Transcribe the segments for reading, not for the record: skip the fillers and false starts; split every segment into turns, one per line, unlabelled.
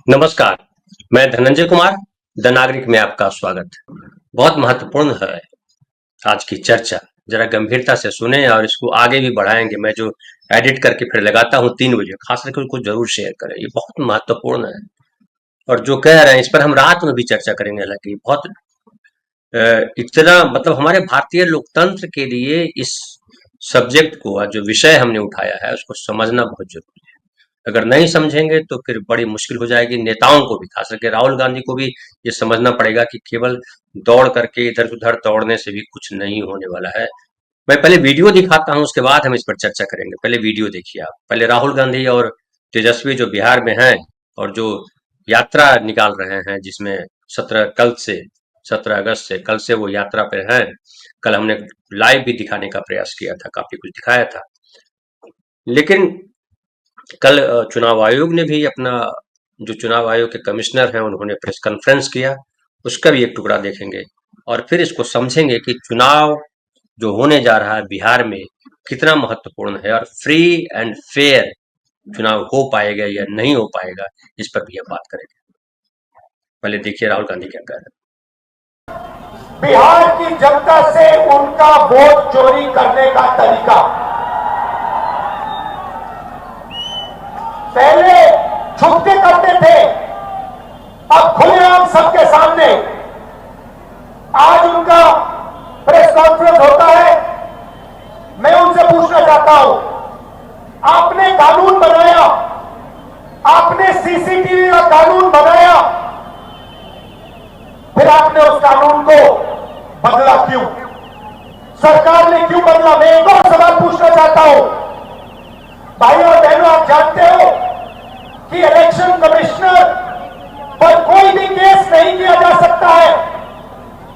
नमस्कार, मैं धनंजय कुमार, द नागरिक में आपका स्वागत है। बहुत महत्वपूर्ण है आज की चर्चा, जरा गंभीरता से सुने और इसको आगे भी बढ़ाएंगे। मैं जो एडिट करके फिर लगाता हूँ 3 बजे, खास करके उसको जरूर शेयर करें, ये बहुत महत्वपूर्ण है। और जो कह रहे हैं इस पर हम रात में भी चर्चा करेंगे, हालांकि बहुत इतना मतलब हमारे भारतीय लोकतंत्र के लिए इस सब्जेक्ट को, जो विषय हमने उठाया है उसको समझना बहुत जरूरी है। अगर नहीं समझेंगे तो फिर बड़ी मुश्किल हो जाएगी। नेताओं को भी, खास करके राहुल गांधी को भी ये समझना पड़ेगा कि केवल दौड़ करके इधर उधर दौड़ने से भी कुछ नहीं होने वाला है। मैं पहले वीडियो दिखाता हूं, उसके बाद हम इस पर चर्चा करेंगे। पहले वीडियो देखिए आप। पहले राहुल गांधी और तेजस्वी जो बिहार में हैं और जो यात्रा निकाल रहे हैं, जिसमें 17 अगस्त से कल से वो यात्रा पे हैं। कल हमने लाइव भी दिखाने का प्रयास किया था, काफी कुछ दिखाया था। लेकिन कल चुनाव आयोग ने भी अपना, जो चुनाव आयोग के कमिश्नर हैं उन्होंने प्रेस कॉन्फ्रेंस किया, उसका भी एक टुकड़ा देखेंगे और फिर इसको समझेंगे कि चुनाव जो होने जा रहा है बिहार में कितना महत्वपूर्ण है और फ्री एंड फेयर चुनाव हो पाएगा या नहीं हो पाएगा, इस पर भी हम बात करेंगे। पहले देखिए राहुल गांधी क्या कह रहे हैं।
बिहार की जनता से उनका वोट चोरी करने का तरीका, पहले छुप के करते थे, अब खुलेआम सबके सामने। आज उनका प्रेस कॉन्फ्रेंस होता है। मैं उनसे पूछना चाहता हूं, आपने कानून बनाया, आपने सीसीटीवी का कानून बनाया, फिर आपने उस कानून को बदला क्यों? सरकार ने क्यों बदला? मैं एक और सवाल पूछना चाहता हूं। भाइयों और बहनों, आप जानते हो कि इलेक्शन कमिश्नर पर कोई भी केस नहीं किया जा सकता है।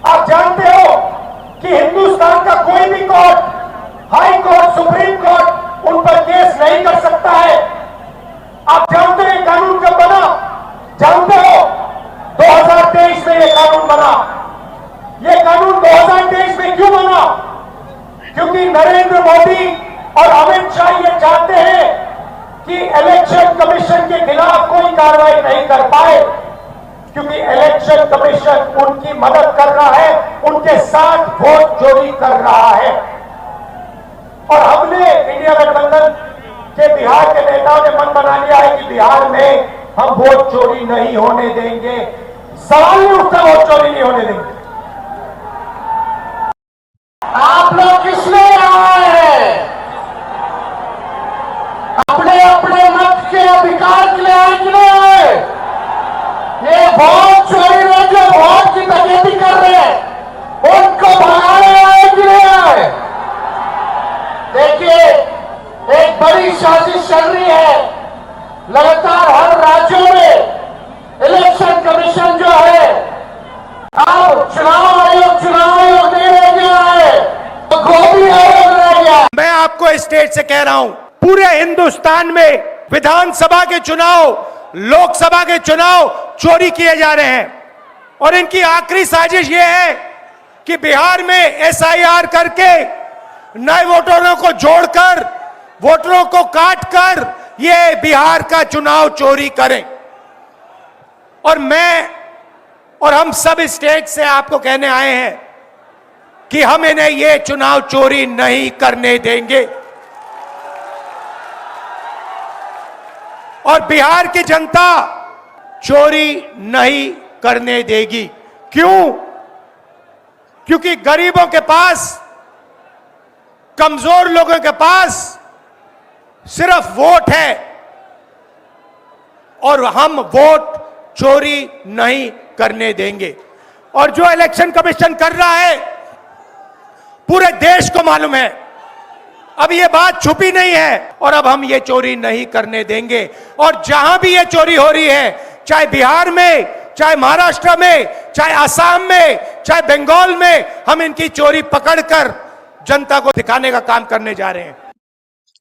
आप जानते हो कि हिंदुस्तान का कोई भी court, high court, supreme court उन पर केस नहीं कर सकता है। आप जानते हैं कानून कब बना? जानते हो? 2023 में यह कानून बना। यह कानून 2023 में क्यों बना? क्योंकि नरेंद्र मोदी और अमित शाह ये चाहते हैं कि इलेक्शन कमीशन के खिलाफ कोई कार्रवाई नहीं कर पाए, क्योंकि इलेक्शन कमीशन उनकी मदद कर रहा है, उनके साथ वोट चोरी कर रहा है। और हमने इंडिया गठबंधन के बिहार के नेताओं ने मन बना लिया है कि बिहार में हम वोट चोरी नहीं होने देंगे। सवाल नहीं उठता, वोट चोरी नहीं होने देंगे। आप लोग किस लिए आए हैं? अपने अपने मत के अधिकार के लिए आए कि नहीं आए? ये वोट चोरी में जो वोट की डकैती कर रहे हैं, उनको भगाने आए कि नहीं आए? देखिए, एक बड़ी साजिश चल रही है। लगातार हर राज्यों में इलेक्शन कमीशन जो है, अब चुनाव आयोग नहीं रह गया है, तो गोभी आयोग रह गया। मैं आपको स्टेट से कह रहा हूं, पूरे हिंदुस्तान में विधानसभा के चुनाव, लोकसभा के चुनाव चोरी किए जा रहे हैं। और इनकी आखिरी साजिश यह है कि बिहार में एसआईआर करके नए वोटरों को जोड़कर, वोटरों को काटकर ये बिहार का चुनाव चोरी करें। और मैं और हम सब स्टेट से आपको कहने आए हैं कि हम इन्हें ये चुनाव चोरी नहीं करने देंगे। और बिहार की जनता चोरी नहीं करने देगी। क्यों? क्योंकि गरीबों के पास, कमजोर लोगों के पास सिर्फ वोट है और हम वोट चोरी नहीं करने देंगे। और जो इलेक्शन कमीशन कर रहा है पूरे देश को मालूम है, अब ये बात छुपी नहीं है। और अब हम ये चोरी नहीं करने देंगे। और जहां भी ये चोरी हो रही है, चाहे बिहार में, चाहे महाराष्ट्र में, चाहे असम में, चाहे बंगाल में, हम इनकी चोरी पकड़कर जनता को दिखाने का काम करने जा रहे हैं।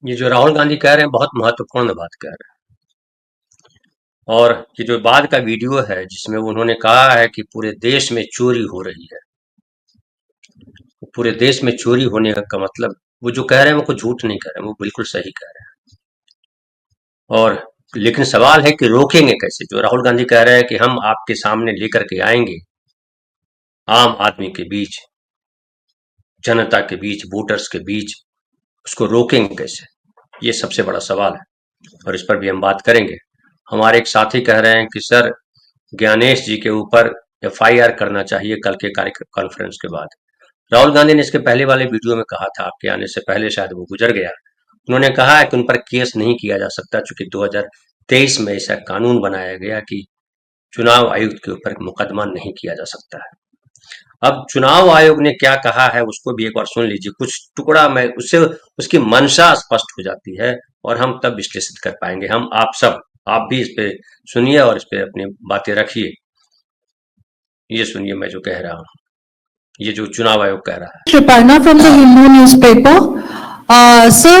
ये जो राहुल गांधी कह रहे हैं बहुत महत्वपूर्ण बात कह रहे हैं। और ये जो बाद का वीडियो है जिसमें उन्होंने कहा है कि पूरे देश में चोरी हो रही है, पूरे देश में चोरी होने का मतलब, वो जो कह रहे हैं वो कुछ झूठ नहीं कह रहे हैं, वो बिल्कुल सही कह रहे हैं। और लेकिन सवाल है कि रोकेंगे कैसे? जो राहुल गांधी कह रहे हैं कि हम आपके सामने लेकर के आएंगे, आम आदमी के बीच, जनता के बीच, वोटर्स के बीच, उसको रोकेंगे कैसे? ये सबसे बड़ा सवाल है और इस पर भी हम बात करेंगे। हमारे एक साथी कह रहे हैं कि सर, ज्ञानेश जी के ऊपर एफआईआर करना चाहिए कल के कॉन्फ्रेंस के बाद। राहुल गांधी ने इसके पहले वाले वीडियो में कहा था, आपके आने से पहले शायद वो गुजर गया। उन्होंने कहा है कि उन पर केस नहीं किया जा सकता चूंकि 2023 में ऐसा कानून बनाया गया कि चुनाव आयुक्त के ऊपर मुकदमा नहीं किया जा सकता है। अब चुनाव आयोग ने क्या कहा है उसको भी एक बार सुन लीजिए, कुछ टुकड़ा में उससे उसकी मंशा स्पष्ट हो जाती है और हम तब विश्लेषित कर पाएंगे। हम आप भी इस पे सुनिए और इस पे अपनी बातें रखिए। ये सुनिए मैं जो कह रहा हूँ, ये जो चुनाव आयोग कह रहा है।
Kriparna from the Hindu newspaper. Sir,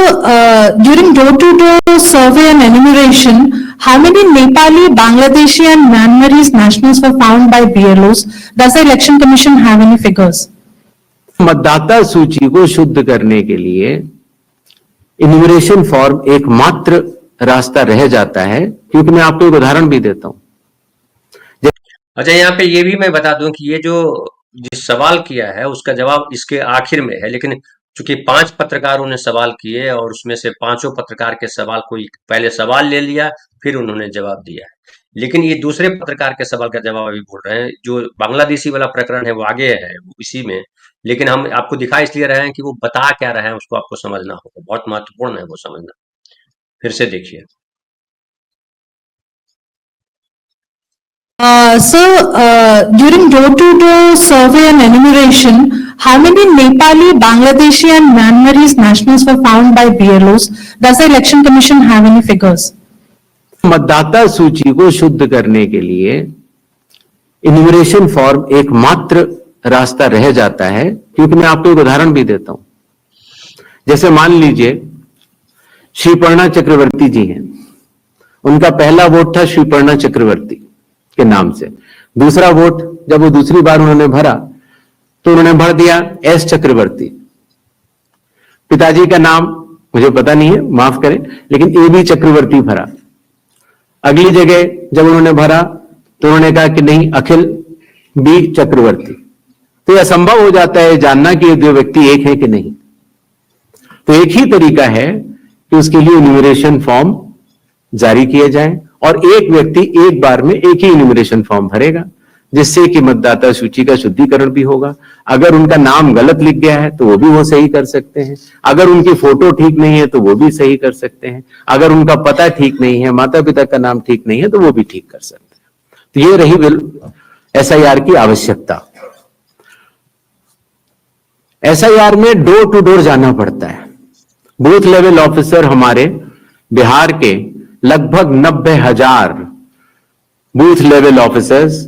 during door-to-door survey and enumeration, how many Nepali, Bangladeshi and Myanmarese nationals were found by BLOs? Does the Election Commission have any figures?
मतदाता सूची को शुद्ध करने के लिए इन्यूमरेशन फॉर्म एकमात्र रास्ता रह जाता है, क्योंकि मैं आपको एक उदाहरण भी देता हूं।
अच्छा, यहाँ पे ये भी मैं बता दूं कि ये जो जिस सवाल किया है उसका जवाब इसके आखिर में है, लेकिन चूंकि 5 पत्रकारों ने सवाल किए और उसमें से 5 पत्रकार के सवाल कोई पहले सवाल ले लिया फिर उन्होंने जवाब दिया है, लेकिन ये दूसरे पत्रकार के सवाल का जवाब अभी बोल रहे हैं। जो बांग्लादेशी वाला प्रकरण है वो आगे है इसी में, लेकिन हम आपको दिखा इसलिए रहे हैं कि वो बता क्या रहे हैं उसको आपको समझना होगा, बहुत महत्वपूर्ण है वो समझना। फिर से देखिए।
Sir, during door-to-door survey and enumeration, how many Nepali, Bangladeshi and Myanmarese nationals were found by BLOs? Does the Election Commission have any figures?
मतदाता सूची को शुद्ध करने के लिए इन्यूमरेशन फॉर्म एकमात्र रास्ता रह जाता है, क्योंकि मैं आपको एक उदाहरण भी देता हूं। जैसे मान लीजिए श्रीपर्णा चक्रवर्ती जी हैं, उनका पहला वोट था श्रीपर्णा चक्रवर्ती के नाम से। दूसरा वोट जब वो दूसरी बार उन्होंने भरा तो उन्होंने भर दिया एस चक्रवर्ती। पिताजी का नाम मुझे पता नहीं है, माफ करें, लेकिन ए बी चक्रवर्ती भरा। अगली जगह जब उन्होंने भरा तो उन्होंने कहा कि नहीं, अखिल बी चक्रवर्ती। तो यह असंभव हो जाता है जानना कि ये दो व्यक्ति एक है कि नहीं। तो एक ही तरीका है कि उसके लिए इन्यूमरेशन फॉर्म जारी किए जाएं और एक व्यक्ति एक बार में एक ही इन्यूमरेशन फॉर्म भरेगा, जिससे कि मतदाता सूची का शुद्धिकरण भी होगा। अगर उनका नाम गलत लिख गया है तो वो भी वो सही कर सकते हैं, अगर उनकी फोटो ठीक नहीं है तो वो भी सही कर सकते हैं, अगर उनका पता ठीक नहीं है, माता पिता का नाम ठीक नहीं है तो वो भी ठीक कर सकते हैं। तो ये रही एसआईआर की आवश्यकता। एसआईआर में डोर टू डोर जाना पड़ता है। बूथ लेवल ऑफिसर हमारे बिहार के लगभग 90,000 booth level officers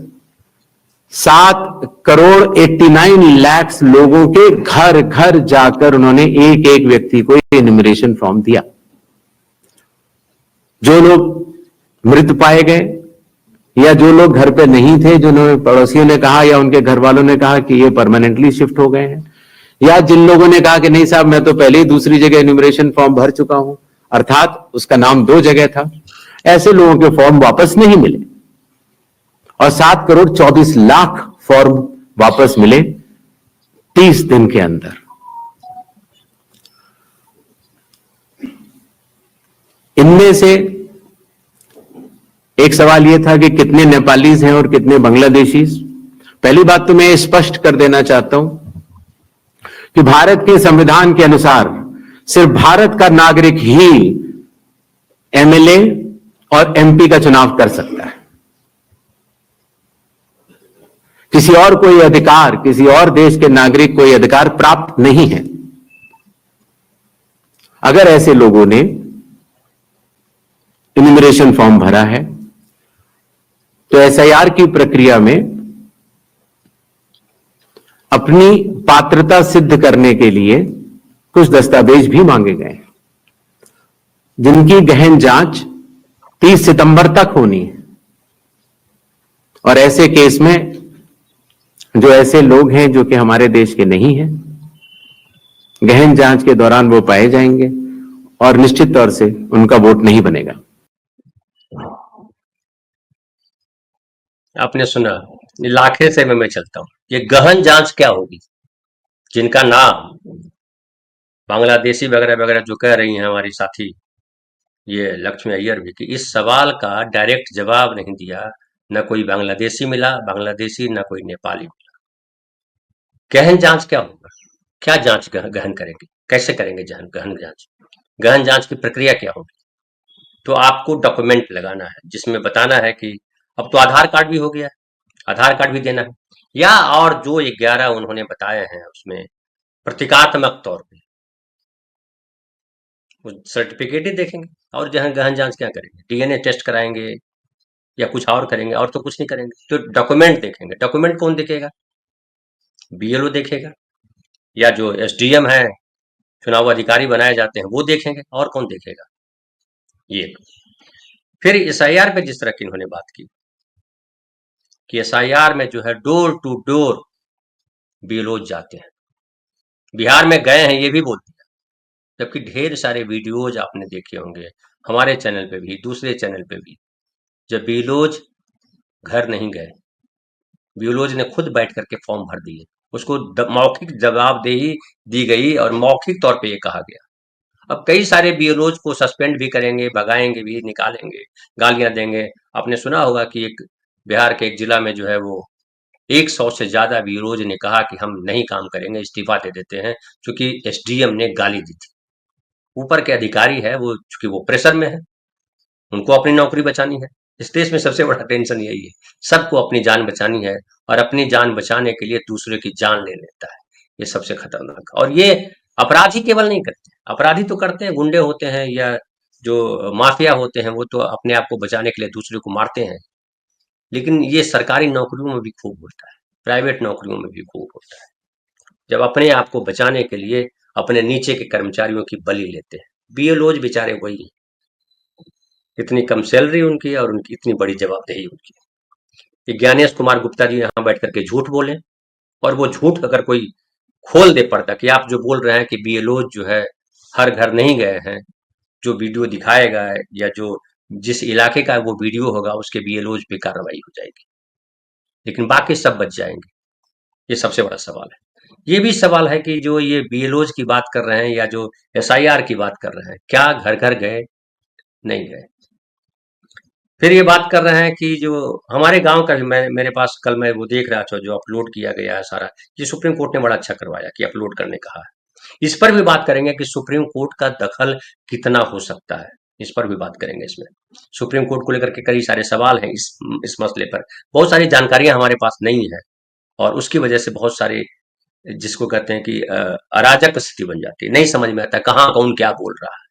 7 crore 89 lakh लोगों के घर घर जाकर उन्होंने एक एक व्यक्ति को इन्यूमरेशन फॉर्म दिया। जो लोग मृत पाए गए या जो लोग घर पे नहीं थे, जिन्होंने पड़ोसियों ने कहा या उनके घर वालों ने कहा कि ये परमानेंटली शिफ्ट हो गए हैं, या जिन लोगों ने कहा कि नहीं साहब मैं तो पहले ही दूसरी जगह इन्यूमरेशन फॉर्म भर चुका हूं, अर्थात उसका नाम 2 जगह था, ऐसे लोगों के फॉर्म वापस नहीं मिले और 7 करोड़ 24 लाख फॉर्म वापस मिले 30 दिन के अंदर। इनमें से एक सवाल यह था कि कितने नेपालीज हैं और कितने बांग्लादेशीज। पहली बात तो मैं स्पष्ट कर देना चाहता हूं कि भारत के संविधान के अनुसार सिर्फ भारत का नागरिक ही एमएलए और एमपी का चुनाव कर सकता है। किसी और कोई अधिकार, किसी और देश के नागरिक को यह अधिकार प्राप्त नहीं है। अगर ऐसे लोगों ने इन्यूमरेशन फॉर्म भरा है तो एसआईआर की प्रक्रिया में अपनी पात्रता सिद्ध करने के लिए कुछ दस्तावेज भी मांगे गए, जिनकी गहन जांच 30 सितंबर तक होनी है। और ऐसे केस में जो ऐसे लोग हैं जो कि हमारे देश के नहीं हैं, गहन जांच के दौरान वो पाए जाएंगे और निश्चित तौर से उनका वोट नहीं बनेगा।
आपने सुना, इलाके से मैं चलता हूँ, ये गहन जांच क्या होगी? जिनका नाम बांग्लादेशी वगैरह वगैरह जो कह रही हैं हमारी साथी, ये लक्ष्मी अय्यर भी, कि इस सवाल का डायरेक्ट जवाब नहीं दिया। न कोई बांग्लादेशी मिला, बांग्लादेशी, न कोई नेपाली मिला। गहन जांच क्या होगा? क्या जांच गहन करेंगे? कैसे करेंगे गहन जांच? गहन जांच की प्रक्रिया क्या होगी? तो आपको डॉक्यूमेंट लगाना है जिसमें बताना है कि अब तो आधार कार्ड भी हो गया है, आधार कार्ड भी देना है, या और जो 11 उन्होंने बताए हैं उसमें प्रतीकात्मक तौर पे वो सर्टिफिकेट ही देखेंगे। और जहां गहन जांच क्या करेंगे? डीएनए टेस्ट कराएंगे या कुछ और करेंगे? और तो कुछ नहीं करेंगे। तो डॉक्यूमेंट देखेंगे। डॉक्यूमेंट कौन देखेगा? बीएलओ देखेगा, या जो एसडीएम है, चुनाव अधिकारी बनाए जाते हैं, वो देखेंगे। और कौन देखेगा? ये फिर एसआईआर पे जिस तरह की इन्होंने बात की कि एसआईआर में जो है डोर टू डोर बीएलओ जाते हैं, बिहार में गए हैं ये भी बोल दिया, जबकि ढेर सारे वीडियोज आपने देखे होंगे हमारे चैनल पे भी, दूसरे चैनल पे भी, जब बीएलओज घर नहीं गए, बीएलओज ने खुद बैठ करके फॉर्म भर दिए, उसको मौखिक जवाबदेही दी गई और मौखिक तौर पे ये कहा गया। अब कई सारे बीएलओज को सस्पेंड भी करेंगे, भगाएंगे भी, निकालेंगे, गालियां देंगे। आपने सुना होगा कि एक बिहार के एक जिला में जो है वो 100 से ज्यादा बीएलओज ने कहा कि हम नहीं काम करेंगे, इस्तीफा दे देते हैं, क्योंकि एसडीएम ने गाली दी थी। ऊपर के अधिकारी है वो, चूंकि वो प्रेशर में है, उनको अपनी नौकरी बचानी है। इस देश में सबसे बड़ा टेंशन यही है, सबको अपनी जान बचानी है, और अपनी जान बचाने के लिए दूसरे की जान ले लेता है। ये सबसे खतरनाक। और ये अपराधी केवल नहीं करते, अपराधी तो करते हैं, गुंडे होते हैं या जो माफिया होते हैं, वो तो अपने आप को बचाने के लिए दूसरे को मारते हैं। लेकिन ये सरकारी नौकरियों में भी खूब होता है, प्राइवेट नौकरियों में भी खूब होता है, जब अपने आप को बचाने के लिए अपने नीचे के कर्मचारियों की बलि लेते हैं। बीएलओज बेचारे वही हैं, इतनी कम सैलरी उनकी और उनकी इतनी बड़ी जवाबदेही उनकी। ये ज्ञानेश कुमार गुप्ता जी यहाँ बैठ करके झूठ बोले, और वो झूठ अगर कोई खोल दे पर्दा कि आप जो बोल रहे हैं कि बीएलओ जो है हर घर नहीं गए हैं, जो वीडियो दिखाएगा या जो जिस इलाके का वो वीडियो होगा उसके बीएलओज पे कार्रवाई हो जाएगी, लेकिन बाकी सब बच जाएंगे। ये सबसे बड़ा सवाल है। ये भी सवाल है कि जो ये बीएलओज की बात कर रहे हैं या जो एसआईआर की बात कर रहे हैं, क्या घर घर गए? नहीं गए। फिर ये बात कर रहे हैं कि जो हमारे गांव का भी, मैं मेरे पास कल मैं वो देख रहा था जो अपलोड किया गया है सारा, ये सुप्रीम कोर्ट ने बड़ा अच्छा करवाया कि अपलोड करने कहा है। इस पर भी बात करेंगे कि सुप्रीम कोर्ट का दखल कितना हो सकता है, इस पर भी बात करेंगे। इसमें सुप्रीम कोर्ट को लेकर के कई सारे सवाल हैं, इस मसले पर बहुत सारी जानकारियां हमारे पास नहीं है, और उसकी वजह से बहुत सारे जिसको कहते हैं कि अराजक स्थिति बन जाती है, नहीं समझ में आता कहाँ कौन क्या बोल रहा है।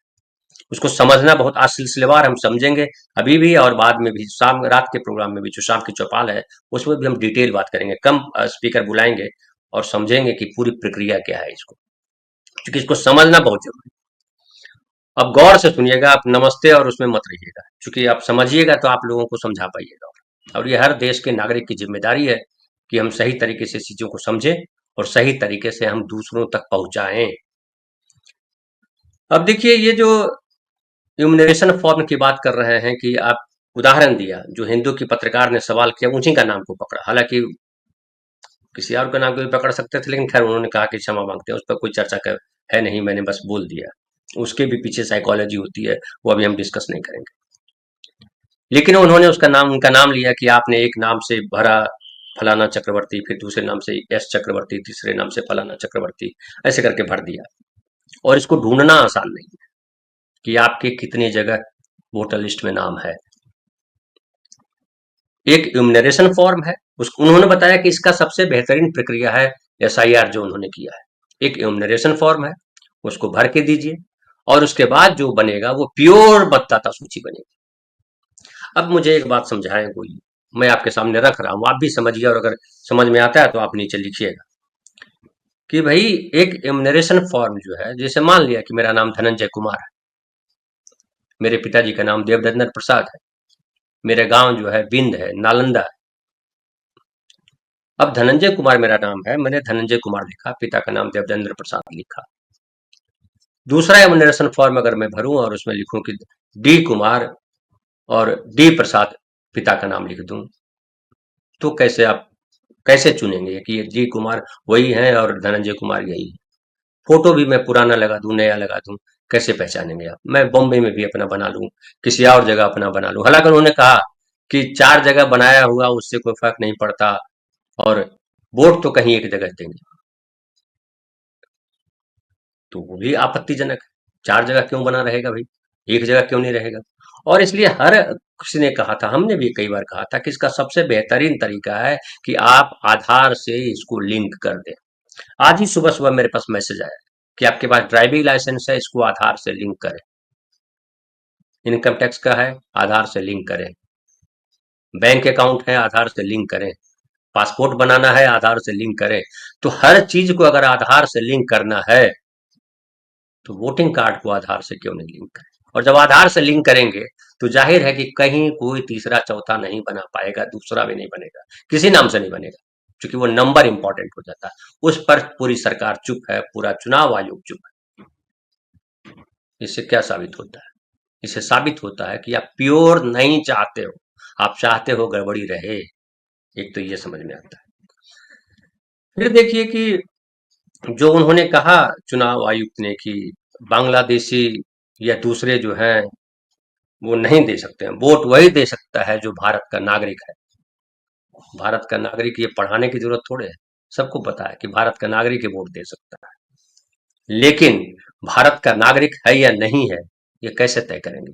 उसको समझना बहुत आज सिलसिलेवार हम समझेंगे अभी भी, और बाद में भी शाम रात के प्रोग्राम में भी जो शाम की चौपाल है उसमें भी हम डिटेल बात करेंगे, कम स्पीकर बुलाएंगे और समझेंगे कि पूरी प्रक्रिया क्या है इसको, क्योंकि इसको समझना बहुत जरूरी है। अब गौर से सुनिएगा, आप नमस्ते और उसमें मत रहिएगा, क्योंकि आप समझिएगा तो आप लोगों को समझा पाइएगा। और ये हर देश के नागरिक की जिम्मेदारी है कि हम सही तरीके से चीजों को समझें और सही तरीके से हम दूसरों तक पहुंचाएं। अब देखिए, ये जो इम्यूनरेशन फॉर्म की बात कर रहे हैं कि आप उदाहरण दिया, जो हिंदू की पत्रकार ने सवाल किया उन्हीं का नाम को पकड़ा, हालांकि किसी और का नाम को भी पकड़ सकते थे, लेकिन खैर उन्होंने कहा कि क्षमा मांगते हैं, उस पर कोई चर्चा का है नहीं, मैंने बस बोल दिया। उसके भी पीछे साइकोलॉजी होती है, वो अभी हम डिस्कस नहीं करेंगे। लेकिन उन्होंने उसका नाम, उनका नाम लिया कि आपने एक नाम से भरा फलाना चक्रवर्ती, फिर दूसरे नाम से एस चक्रवर्ती, तीसरे नाम से फलाना चक्रवर्ती, ऐसे करके भर दिया। और इसको ढूंढना आसान नहीं है कि आपके कितनी जगह वोटर लिस्ट में नाम है। एक इम्यूनरेशन फॉर्म है, उसको उन्होंने बताया कि इसका सबसे बेहतरीन प्रक्रिया है एसआईआर जो उन्होंने किया है। एक इम्यूनरेशन फॉर्म है, उसको भर के दीजिए, और उसके बाद जो बनेगा वो प्योर मतदाता सूची बनेगी। अब मुझे एक बात समझाएं कोई, मैं आपके सामने रख रहा हूं, आप भी समझिए, और अगर समझ में आता है तो आप नीचे लिखिएगा कि भाई एक इम्यूनरेशन फॉर्म जो है, जैसे मान लिया कि मेरा नाम धनंजय कुमार है, मेरे पिताजी का नाम देवदत्त प्रसाद है, मेरे गांव जो है बिंद है, नालंदा है। अब धनंजय कुमार मेरा नाम है, मैंने धनंजय कुमार लिखा, पिता का नाम देवदेंद्र प्रसाद लिखा। दूसरा इम्यूनरेशन फॉर्म अगर मैं भरूं और उसमें लिखूं कि डी कुमार और डी प्रसाद पिता का नाम लिख दूं, तो कैसे आप कैसे चुनेंगे कि ये जी कुमार वही है और धनंजय कुमार यही है? फोटो भी मैं पुराना लगा दूं, नया लगा दूं, कैसे पहचानेंगे आप? मैं बॉम्बे में भी अपना बना लूं, किसी और जगह अपना बना लूं। हालांकि उन्होंने कहा कि 4 जगह बनाया हुआ उससे कोई फर्क नहीं पड़ता, और वोट तो कहीं एक जगह देंगे। तो वो भी आपत्तिजनक है। 4 जगह क्यों बना रहेगा भाई? एक जगह क्यों नहीं रहेगा? और इसलिए हर किसी ने कहा था, हमने भी कई बार कहा था कि इसका सबसे बेहतरीन तरीका है कि आप आधार से इसको लिंक कर दें। आज ही सुबह सुबह मेरे पास मैसेज आया कि आपके पास ड्राइविंग लाइसेंस है, इसको आधार से लिंक करें। इनकम टैक्स का है, आधार से लिंक करें। बैंक अकाउंट है, आधार से लिंक करें। पासपोर्ट बनाना है, आधार से लिंक करें। तो हर चीज को अगर आधार से लिंक करना है, तो वोटिंग कार्ड को आधार से क्यों नहीं लिंक करें? और जब आधार से लिंक करेंगे तो जाहिर है कि कहीं कोई तीसरा चौथा नहीं बना पाएगा, दूसरा भी नहीं बनेगा, किसी नाम से नहीं बनेगा, क्योंकि वो नंबर इंपॉर्टेंट हो जाता है। उस पर पूरी सरकार चुप है, पूरा चुनाव आयोग चुप है। इससे क्या साबित होता है? इससे साबित होता है कि आप प्योर नहीं चाहते हो, आप चाहते हो गड़बड़ी रहे। एक तो ये समझ में आता है। फिर देखिए कि जो उन्होंने कहा चुनाव आयुक्त ने कि बांग्लादेशी या दूसरे जो हैं वो नहीं दे सकते हैं वोट, वही दे सकता है जो भारत का नागरिक है। भारत का नागरिक, ये पढ़ाने की जरूरत थोड़े है, सबको पता है कि भारत का नागरिक ही वोट दे सकता है। लेकिन भारत का नागरिक है या नहीं है, ये कैसे तय करेंगे?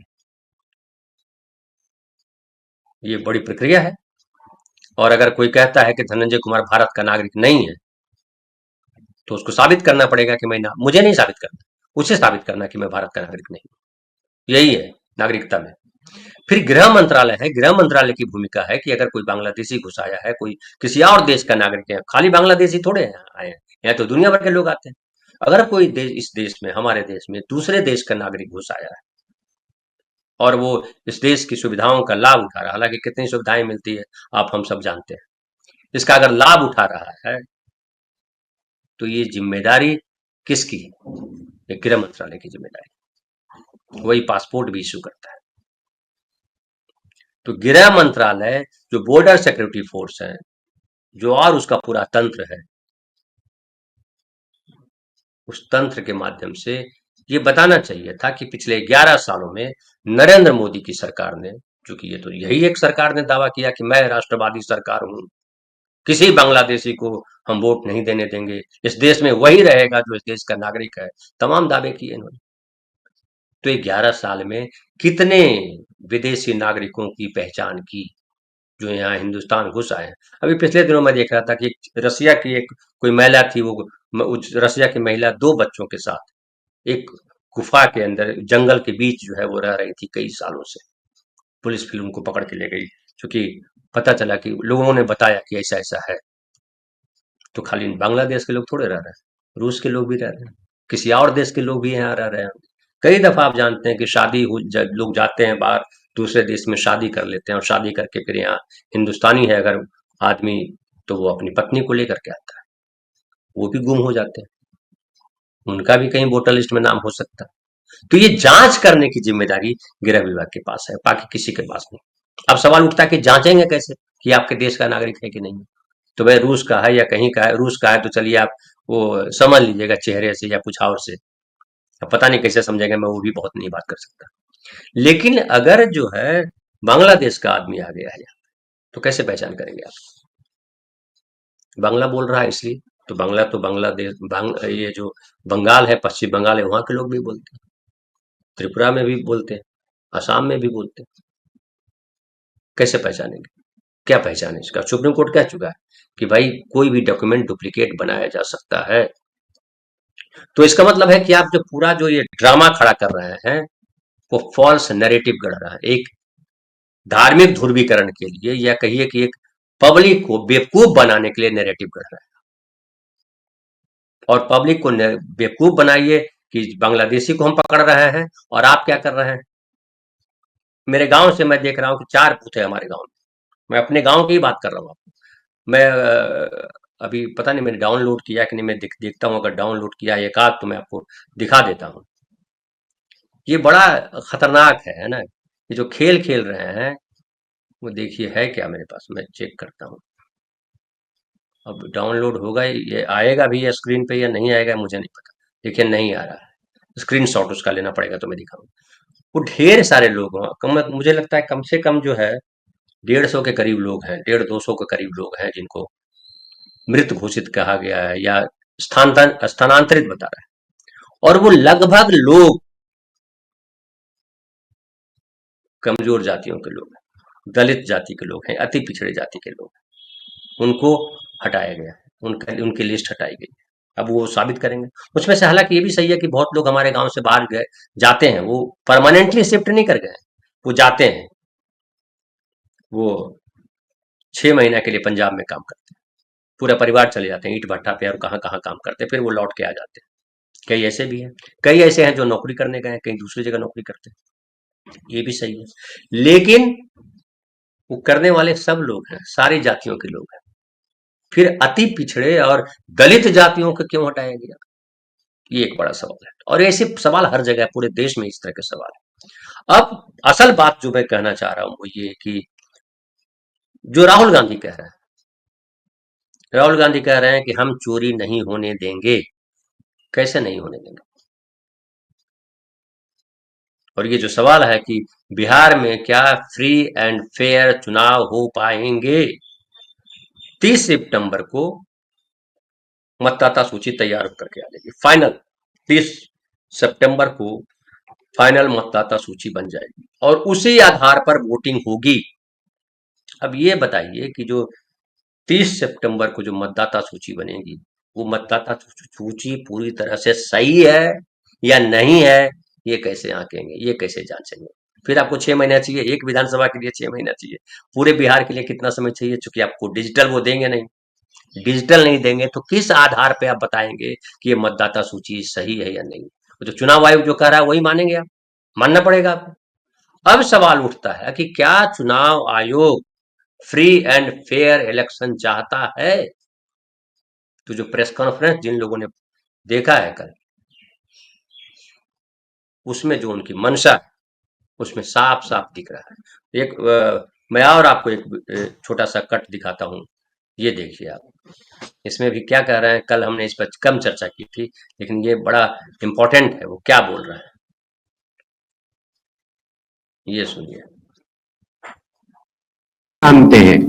ये बड़ी प्रक्रिया है। और अगर कोई कहता है कि धनंजय कुमार भारत का नागरिक नहीं है, तो उसको साबित करना पड़ेगा कि मैं ना, मुझे नहीं साबित करना, उसे साबित करना कि मैं भारत का नागरिक नहीं हूं। यही है नागरिकता में। फिर गृह मंत्रालय है, गृह मंत्रालय की भूमिका है कि अगर कोई बांग्लादेशी घुस आया है, कोई किसी और देश का नागरिक है, खाली बांग्लादेशी थोड़े आए हैं, यहाँ तो दुनिया भर के लोग आते हैं। अगर कोई देश, इस देश में, हमारे देश में दूसरे देश का नागरिक घुस आया है और वो इस देश की सुविधाओं का लाभ उठा रहा है, हालांकि कितनी सुविधाएं मिलती है आप हम सब जानते हैं, इसका अगर लाभ उठा रहा है, तो ये जिम्मेदारी किसकी है? ये गृह मंत्रालय की जिम्मेदारी। वही पासपोर्ट भी इश्यू करता है। तो गृह मंत्रालय, जो बॉर्डर सिक्योरिटी फोर्स है, जो और उसका पूरा तंत्र है, उस तंत्र के माध्यम से ये बताना चाहिए था कि पिछले 11 सालों में नरेंद्र मोदी की सरकार ने, चूंकि ये तो यही एक सरकार ने दावा किया कि मैं राष्ट्रवादी सरकार हूं, किसी बांग्लादेशी को हम वोट नहीं देने देंगे, इस देश में वही रहेगा जो इस देश का नागरिक है, तमाम दावे किए इन्होंने। तो ये 11 साल में कितने विदेशी नागरिकों की पहचान की जो यहाँ हिंदुस्तान घुस आए हैं? अभी पिछले दिनों में देख रहा था कि रसिया की एक कोई महिला थी, वो रसिया की महिला 2 बच्चों के साथ एक गुफा के अंदर जंगल के बीच जो है वो रह रही थी कई सालों से। पुलिस फिर उनको पकड़ के ले गई, क्योंकि पता चला कि लोगों ने बताया कि ऐसा ऐसा है। तो खाली बांग्लादेश के लोग थोड़े रह रहे हैं, रूस के लोग भी रह रहे हैं, किसी और देश के लोग भी यहाँ रह रहे हैं। कई दफा आप जानते हैं कि शादी लोग जाते हैं बाहर, दूसरे देश में शादी कर लेते हैं, और शादी करके फिर यहाँ हिंदुस्तानी है अगर आदमी, तो वो अपनी पत्नी को लेकर के आता है, वो भी गुम हो जाते हैं, उनका भी कहीं वोटर लिस्ट में नाम हो सकता है। तो ये जांच करने की जिम्मेदारी गृह विभाग के पास है, बाकी किसी के पास नहीं। अब सवाल उठता है कि जांचेंगे कैसे कि आपके देश का नागरिक है कि नहीं है? तो भाई रूस का है या कहीं का है, रूस का है तो चलिए आप वो समझ लीजिएगा चेहरे से या कुछ और से, अब पता नहीं कैसे समझेंगे, मैं वो भी बहुत नहीं बात कर सकता। लेकिन अगर जो है बांग्लादेश का आदमी आ गया है यहाँ, तो कैसे पहचान करेंगे आप? बांग्ला बोल रहा है इसलिए, तो बांग्ला तो बांग्लादेश ये जो बंगाल है, पश्चिम बंगाल है, वहां के लोग भी बोलते हैं, त्रिपुरा में भी बोलते हैं, असम में भी बोलते हैं। कैसे पहचानेंगे? क्या पहचाने इसका? सुप्रीम कोर्ट कह चुका है कि भाई कोई भी डॉक्यूमेंट डुप्लीकेट बनाया जा सकता है। तो इसका मतलब है कि आप जो पूरा जो ये ड्रामा खड़ा कर रहे हैं, वो फॉल्स नैरेटिव गढ़ रहा है, एक धार्मिक ध्रुवीकरण के लिए, या कहिए कि एक पब्लिक को बेवकूफ बनाने के लिए नैरेटिव गढ़ रहा है। और पब्लिक को बेवकूफ बनाइए कि बांग्लादेशी को हम पकड़ रहे हैं, और आप क्या कर रहे हैं? मेरे गांव से मैं देख रहा हूं कि 4 बूथ है हमारे गांव में, मैं अपने गांव की ही बात कर रहा हूँ आपको। मैं अभी पता नहीं मैंने डाउनलोड किया कि नहीं, मैं देखता हूँ, अगर डाउनलोड किया एक आध तो मैं आपको दिखा देता हूँ। ये बड़ा खतरनाक है ना? ये जो खेल खेल रहे हैं, वो देखिए है क्या मेरे पास, मैं चेक करता हूँ। अब डाउनलोड होगा, ये आएगा भी या स्क्रीन पे या नहीं आएगा मुझे नहीं पता, देखिए नहीं आ रहा है। स्क्रीनशॉट उसका लेना पड़ेगा तो मैं दिखाऊंगा। वो ढेर सारे लोग हैं, मुझे लगता है कम से कम जो है 150 के करीब लोग हैं, 150-200 के करीब लोग हैं जिनको मृत घोषित कहा गया है या स्थानांतरित बता रहा है। और वो लगभग लोग कमजोर जातियों के लोग हैं, दलित जाति के लोग हैं, अति पिछड़े जाति के लोग हैं। उनको हटाया गया है, उनकी लिस्ट हटाई गई है। अब वो साबित करेंगे। उसमें से हालांकि ये भी सही है कि बहुत लोग हमारे गांव से बाहर गए जाते हैं, वो परमानेंटली शिफ्ट नहीं कर गए, वो जाते हैं, वो 6 महीना के लिए पंजाब में काम करते हैं, पूरा परिवार चले जाते हैं ईंट भट्टा पे और कहाँ कहाँ काम करते हैं, फिर वो लौट के आ जाते हैं। कई ऐसे भी हैं, कई ऐसे हैं जो नौकरी करने गए हैं, कहीं दूसरी जगह नौकरी करते हैं, ये भी सही है। लेकिन वो करने वाले सब लोग हैं, सारी जातियों के लोग हैं। फिर अति पिछड़े और दलित जातियों को क्यों हटाया गया, ये एक बड़ा सवाल है। और ऐसे सवाल हर जगह पूरे देश में इस तरह के सवाल है। अब असल बात जो मैं कहना चाह रहा हूं वो ये कि जो राहुल गांधी कह रहे हैं, राहुल गांधी कह रहे हैं कि हम चोरी नहीं होने देंगे। कैसे नहीं होने देंगे? और ये जो सवाल है कि बिहार में क्या फ्री एंड फेयर चुनाव हो पाएंगे? 30 सितंबर को मतदाता सूची तैयार करके आ जाएगी, फाइनल 30 सितंबर को फाइनल मतदाता सूची बन जाएगी और उसी आधार पर वोटिंग होगी। अब ये बताइए कि जो 30 सितंबर को जो मतदाता सूची बनेगी, वो मतदाता सूची पूरी तरह से सही है या नहीं है, ये कैसे आंकेंगे, ये कैसे जांचेंगे? फिर आपको 6 महीना चाहिए, एक विधानसभा के लिए 6 महीना चाहिए, पूरे बिहार के लिए कितना समय चाहिए? चूंकि आपको डिजिटल वो देंगे नहीं, डिजिटल नहीं देंगे तो किस आधार पे आप बताएंगे कि ये मतदाता सूची सही है या नहीं? जो चुनाव आयोग जो कह रहा है वही मानेंगे आप, मानना पड़ेगा आपको। अब सवाल उठता है कि क्या चुनाव आयोग फ्री एंड फेयर इलेक्शन चाहता है? तो जो प्रेस कॉन्फ्रेंस जिन लोगों ने देखा है कल, उसमें जो उनकी मंशा है उसमें साफ साफ दिख रहा है। मैं और आपको एक छोटा सा कट दिखाता हूं, ये देखिए आप। इसमें भी क्या कह रहे हैं, कल हमने इस पर कम चर्चा की थी लेकिन ये बड़ा इंपॉर्टेंट है, वो क्या बोल रहा है ये सुनिए।
मानते हैं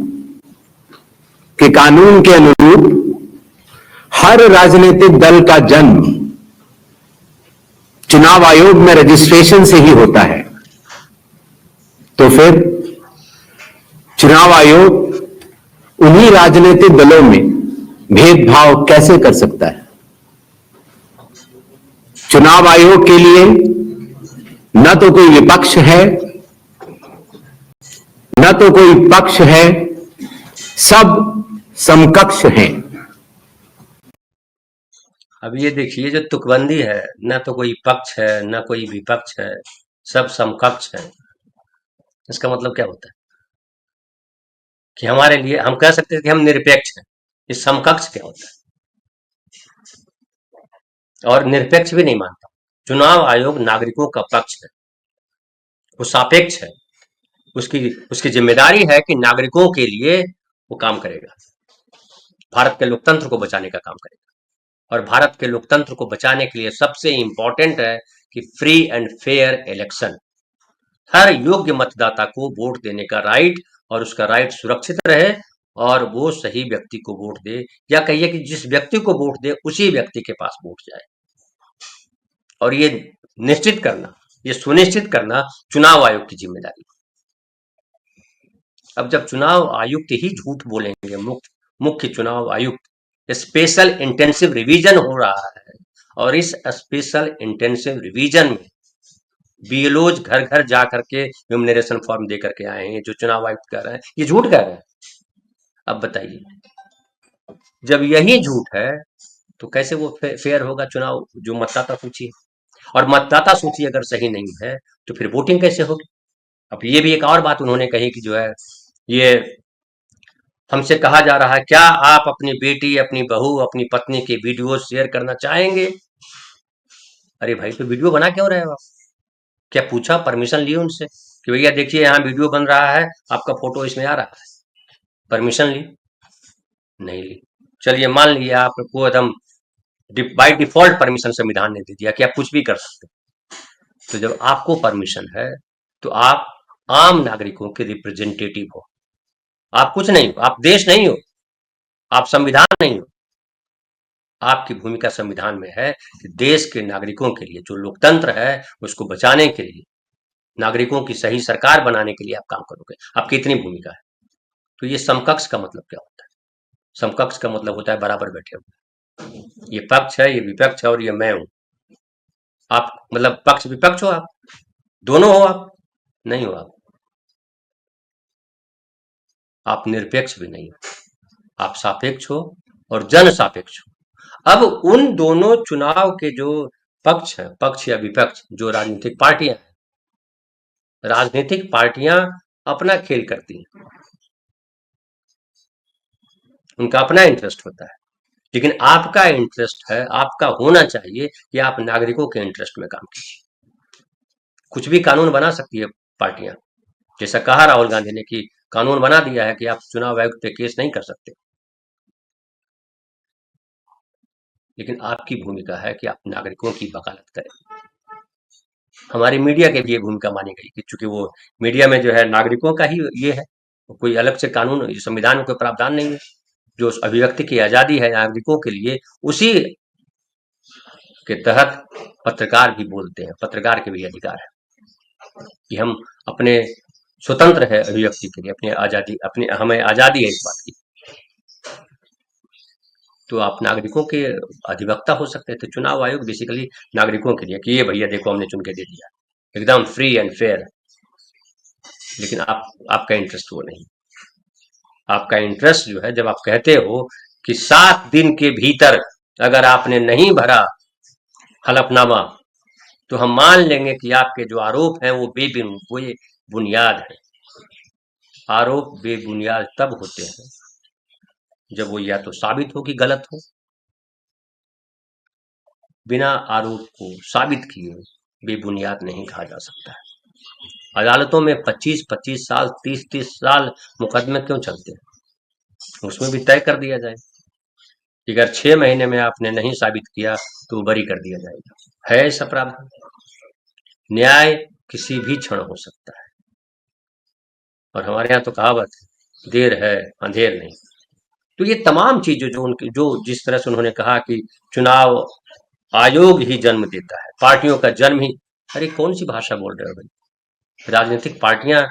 कि कानून के अनुरूप हर राजनीतिक दल का जन्म चुनाव आयोग में रजिस्ट्रेशन से ही होता है, तो फिर चुनाव आयोग उन्हीं राजनीतिक दलों में भेदभाव कैसे कर सकता है? चुनाव आयोग के लिए न तो कोई विपक्ष है, न तो कोई पक्ष है, सब समकक्ष हैं।
अब ये देखिए जो तुकबंदी है, न तो कोई पक्ष है न कोई विपक्ष है, सब समकक्ष है। इसका मतलब क्या होता है कि हमारे लिए हम कह सकते हैं कि हम निरपेक्ष हैं। इस समकक्ष क्या होता है? और निरपेक्ष भी नहीं मानता। चुनाव आयोग नागरिकों का पक्ष है, वो सापेक्ष है। उसकी उसकी जिम्मेदारी है कि नागरिकों के लिए वो काम करेगा, भारत के लोकतंत्र को बचाने का काम करेगा। और भारत के लोकतंत्र को बचाने के लिए सबसे इंपॉर्टेंट है कि फ्री एंड फेयर इलेक्शन, हर योग्य मतदाता को वोट देने का राइट, और उसका राइट सुरक्षित रहे और वो सही व्यक्ति को वोट दे, या कहिए कि जिस व्यक्ति को वोट दे उसी व्यक्ति के पास वोट जाए। और ये निश्चित करना, ये सुनिश्चित करना चुनाव आयोग की जिम्मेदारी। अब जब चुनाव आयुक्त ही झूठ बोलेंगे, मुख्य चुनाव आयुक्त, स्पेशल इंटेंसिव रिवीजन हो रहा है और इस स्पेशल इंटेंसिव रिवीजन में बीएलओज घर घर जा करके न्यूमिनेशन फॉर्म दे करके आए हैं, जो चुनाव आयुक्त कह रहे हैं ये झूठ कह रहे हैं। अब बताइए, जब यही झूठ है तो कैसे वो फेयर होगा चुनाव, जो मतदाता सूची है? और मतदाता सूची अगर सही नहीं है तो फिर वोटिंग कैसे होगी? अब ये भी एक और बात उन्होंने कही कि जो है ये हमसे कहा जा रहा है, क्या आप अपनी बेटी, अपनी बहू, अपनी पत्नी के वीडियो शेयर करना चाहेंगे? अरे भाई, तो वीडियो बना क्यों रहे हो आप? क्या पूछा, परमिशन ली उनसे कि भैया देखिए यहाँ वीडियो बन रहा है, आपका फोटो इसमें आ रहा है? परमिशन ली? नहीं ली। चलिए मान लिया आपको एकदम बाय डिफॉल्ट परमिशन संविधान ने दे दिया कि आप कुछ भी कर सकते हो। तो जब आपको परमिशन है तो आप आम नागरिकों के रिप्रेजेंटेटिव हो। आप कुछ नहीं हो, आप देश नहीं हो, आप संविधान नहीं हो। आपकी भूमिका संविधान में है कि देश के नागरिकों के लिए जो लोकतंत्र है उसको बचाने के लिए, नागरिकों की सही सरकार बनाने के लिए आप काम करोगे। आपकी इतनी भूमिका है। तो ये समकक्ष का मतलब क्या होता है? समकक्ष का मतलब होता है बराबर बैठे हुए। ये पक्ष है, ये विपक्ष है और ये मैं हूं। आप मतलब पक्ष विपक्ष हो, आप दोनों हो, आप नहीं हो। आप निरपेक्ष भी नहीं हो, आप सापेक्ष हो और जन सापेक्ष हो। अब उन दोनों चुनाव के जो पक्ष हैं, पक्ष या विपक्ष, जो राजनीतिक पार्टियां हैं, राजनीतिक पार्टियां अपना खेल करती हैं, उनका अपना इंटरेस्ट होता है। लेकिन आपका इंटरेस्ट है, आपका होना चाहिए कि आप नागरिकों के इंटरेस्ट में काम कीजिए। कुछ भी कानून बना सकती है पार्टियां, जैसा कहा राहुल गांधी ने कि कानून बना दिया है कि आप चुनाव आयोग पे केस नहीं कर सकते। लेकिन आपकी भूमिका है कि आप नागरिकों की वकालत करें। हमारी मीडिया की भी ये भूमिका मानी गई कि चूंकि वो मीडिया में जो है नागरिकों का ही ये है, कोई अलग से कानून संविधान में कोई प्रावधान नहीं है। जो अभिव्यक्ति की आजादी है नागरिकों के लिए, उसी के तहत पत्रकार भी बोलते हैं, पत्रकार के भी अधिकार है कि हम अपने स्वतंत्र है अभिव्यक्ति के लिए, अपनी आजादी, अपनी हमें आजादी है इस बात की। तो आप नागरिकों के अधिवक्ता हो सकते हैं। तो चुनाव आयोग बेसिकली नागरिकों के लिए कि ये भैया देखो हमने चुन के दे दिया, एकदम फ्री एंड फेयर। लेकिन आपका इंटरेस्ट वो नहीं। आपका इंटरेस्ट जो है, जब आप कहते हो कि 7 दिन के भीतर अगर आपने नहीं भरा हलफनामा तो हम मान लेंगे कि आपके जो आरोप हैं वो बेबुनियाद है। आरोप बेबुनियाद तब होते हैं जब वो या तो साबित हो कि गलत हो। बिना आरोप को साबित किए बेबुनियाद नहीं कहा जा सकता है। अदालतों में 25-25 साल, 30-30 साल मुकदमे क्यों चलते हैं? उसमें भी तय कर दिया जाए कि अगर 6 महीने में आपने नहीं साबित किया तो बरी कर दिया जाएगा। है ऐसा प्रावधान? न्याय किसी भी क्षण हो सकता है। और हमारे यहाँ तो कहावत है, देर है अंधेर नहीं। तो ये तमाम चीजें जो उनकी, जो जिस तरह से उन्होंने कहा कि चुनाव आयोग ही जन्म देता है, पार्टियों का जन्म ही, अरे कौन सी भाषा बोल रहे हो भाई? राजनीतिक पार्टियां,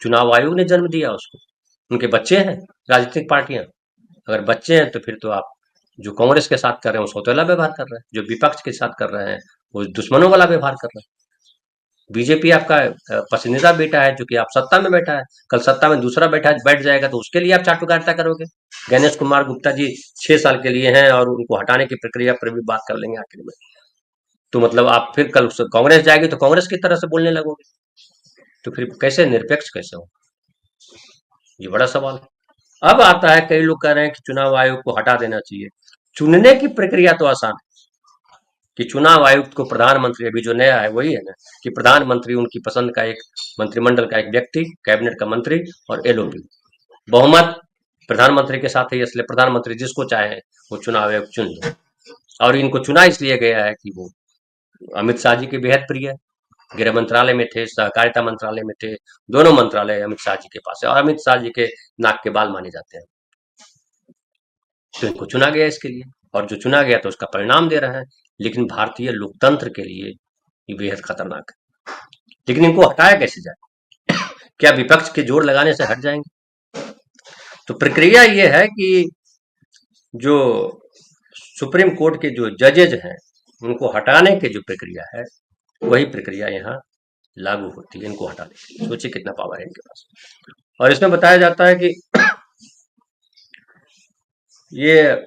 चुनाव आयोग ने जन्म दिया उसको? उनके बच्चे हैं राजनीतिक पार्टियां? अगर बच्चे हैं तो फिर तो आप जो कांग्रेस के साथ कर रहे हैं वो सौतेला व्यवहार कर रहे हैं, जो विपक्ष के साथ कर रहे हैं वो दुश्मनों वाला व्यवहार कर रहे हैं। बीजेपी आपका पसंदीदा बेटा है, जो कि आप सत्ता में बैठा है, कल सत्ता में दूसरा बैठ जाएगा तो उसके लिए आप चाटुकारिता करोगे। गणेश कुमार गुप्ता जी 6 साल के लिए हैं और उनको हटाने की प्रक्रिया पर भी बात कर लेंगे आखिर में। तो मतलब आप फिर कल कांग्रेस जाएगी तो कांग्रेस की तरह से बोलने लगोगे, तो फिर कैसे निरपेक्ष कैसे हो? ये बड़ा सवाल है। अब आता है, कई लोग कह रहे हैं कि चुनाव आयोग को हटा देना चाहिए। चुनने की प्रक्रिया तो आसान है कि चुनाव आयुक्त को प्रधानमंत्री, अभी जो नया है वही है ना, कि प्रधानमंत्री उनकी पसंद का एक मंत्रिमंडल का एक व्यक्ति, कैबिनेट का मंत्री और एलओपी, बहुमत प्रधानमंत्री के साथ है, इसलिए प्रधानमंत्री जिसको चाहे वो चुनाव आयोग चुन ले। और इनको चुना इसलिए गया है कि वो अमित शाह जी के बेहद प्रिय है, गृह मंत्रालय में थे, सहकारिता मंत्रालय में थे, दोनों मंत्रालय अमित शाह जी के पास है और अमित शाह जी के नाक के बाल माने जाते हैं। तो इनको चुना गया इसके लिए, और जो चुना गया तो उसका परिणाम दे रहा है। लेकिन भारतीय लोकतंत्र के लिए ये बेहद खतरनाक है। लेकिन इनको हटाया कैसे जाए? क्या विपक्ष के जोर लगाने से हट जाएंगे? तो प्रक्रिया ये है कि जो सुप्रीम कोर्ट के जो जजेज हैं उनको हटाने की जो प्रक्रिया है वही प्रक्रिया यहाँ लागू होती है इनको हटाने के लिए। सोचिए कितना पावर है इनके पास। और इसमें बताया जाता है कि ये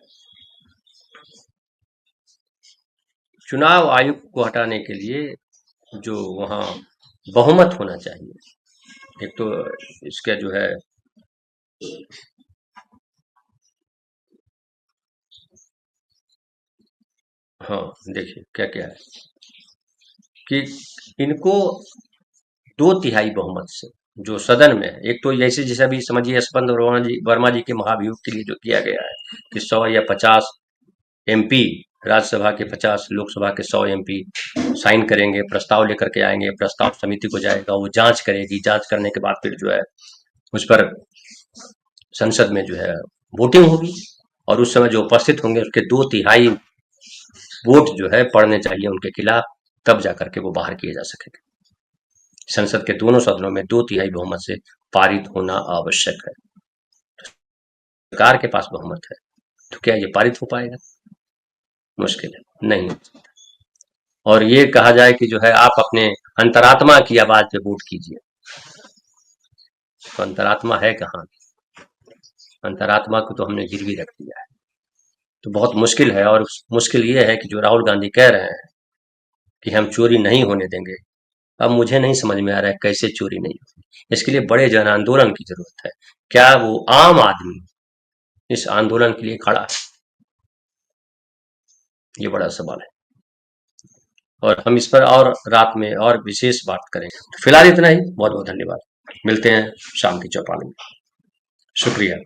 चुनाव आयुक्त को हटाने के लिए जो वहाँ बहुमत होना चाहिए। एक तो इसका जो है हाँ, देखिए क्या क्या है कि इनको 2/3 बहुमत से जो सदन में एक तो जैसे जैसा भी समझिए यशवंत वर्मा जी के महाभियोग के लिए जो किया गया है कि 100 या 50 एमपी, राज्यसभा के 50, लोकसभा के 100 एमपी साइन करेंगे, प्रस्ताव लेकर के आएंगे, प्रस्ताव समिति को जाएगा, वो जांच करेगी, जांच करने के बाद फिर जो है उस पर संसद में जो है वोटिंग होगी और उस समय जो उपस्थित होंगे उसके 2/3 वोट जो है पड़ने चाहिए उनके खिलाफ, तब जाकर के वो बाहर किए जा सकेंगे। संसद के दोनों सदनों में 2/3 बहुमत से पारित होना आवश्यक है। सरकार के पास बहुमत है तो क्या ये पारित हो पाएगा? मुश्किल है, नहीं हो सकता। और ये कहा जाए कि जो है आप अपने अंतरात्मा की आवाज पे वोट कीजिए, तो अंतरात्मा है कहाँ? अंतरात्मा को तो हमने गिरवी रख दिया है। तो बहुत मुश्किल है और मुश्किल ये है कि जो राहुल गांधी कह रहे हैं कि हम चोरी नहीं होने देंगे, अब मुझे नहीं समझ में आ रहा है कैसे चोरी नहीं होगी। इसके लिए बड़े जन आंदोलन की जरूरत है। क्या वो आम आदमी इस आंदोलन के लिए खड़ा है? ये बड़ा सवाल है और हम इस पर और रात में और विशेष बात करेंगे। फिलहाल इतना ही। बहुत बहुत धन्यवाद। मिलते हैं शाम की चौपाल में। शुक्रिया।